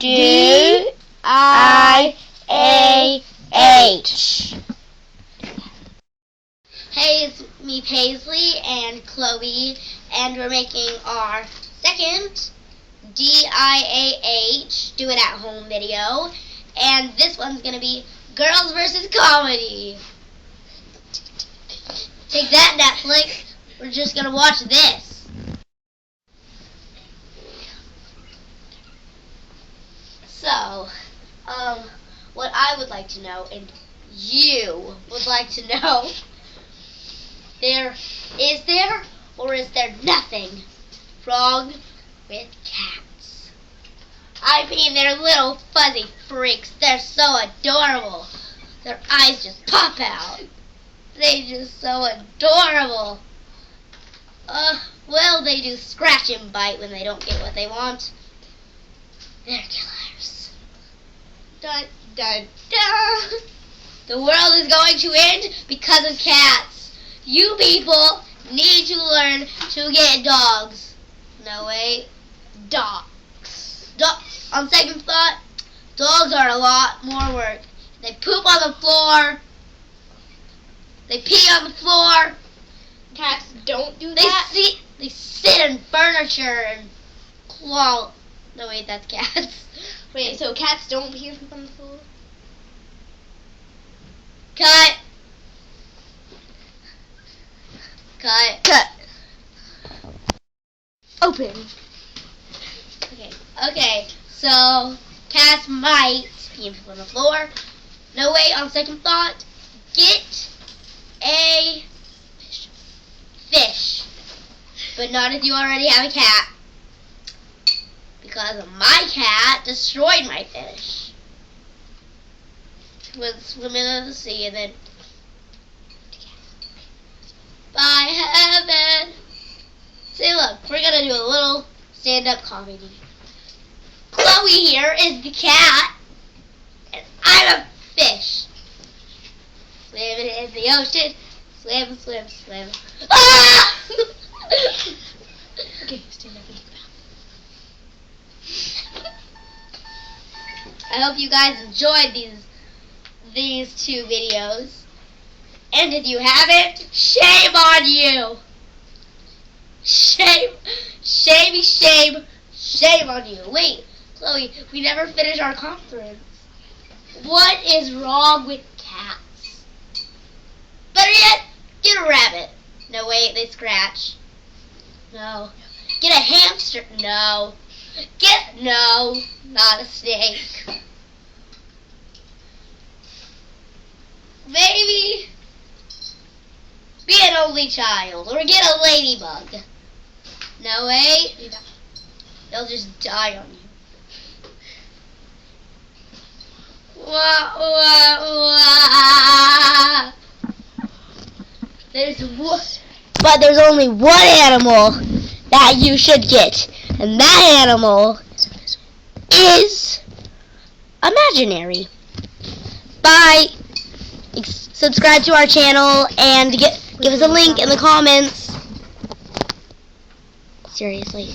DiAH. Hey, it's me, Paisley, and Chloe, and we're making our second DiAH, Do It At Home video, and this one's going to be Girls vs. Comedy. Take that, Netflix. We're just going to watch this. So, what I would like to know, and you would like to know, is there or is there nothing wrong with cats? I mean, they're little fuzzy freaks. They're so adorable. Their eyes just pop out. They're just so adorable. Well, they do scratch and bite when they don't get what they want. They're killers. Dun, dun, dun. The world is going to end because of cats. You people need to learn to get dogs. No, wait. Dogs. On second thought, dogs are a lot more work. They poop on the floor. They pee on the floor. Cats don't do that. They sit in furniture and claw. No, wait, that's cats. Wait, so cats don't pee or poop on the floor? Cut. Open. Okay, so cats might pee and poop on the floor. No, wait, on second thought, get a fish. But not if you already have a cat. Because my cat destroyed my fish. She went swimming in the sea and then... By heaven! See, look, we're going to do a little stand-up comedy. Chloe here is the cat, and I'm a fish. Swimming in the ocean. Swim, swim, swim. Ah! Okay, stand up and look down. I hope you guys enjoyed these two videos. And if you haven't, shame on you. Shame on you. Wait, Chloe, we never finished our conference. What is wrong with cats? Better yet, get a rabbit. No, wait, they scratch. No. Get a hamster. No. No, not a snake. Maybe be an only child, or get a ladybug. No, wait. They'll just die on you. Wah, wah, wah. But there's only one animal that you should get, and that animal is imaginary. Bye. Subscribe to our channel and give us a link in the comments. Seriously.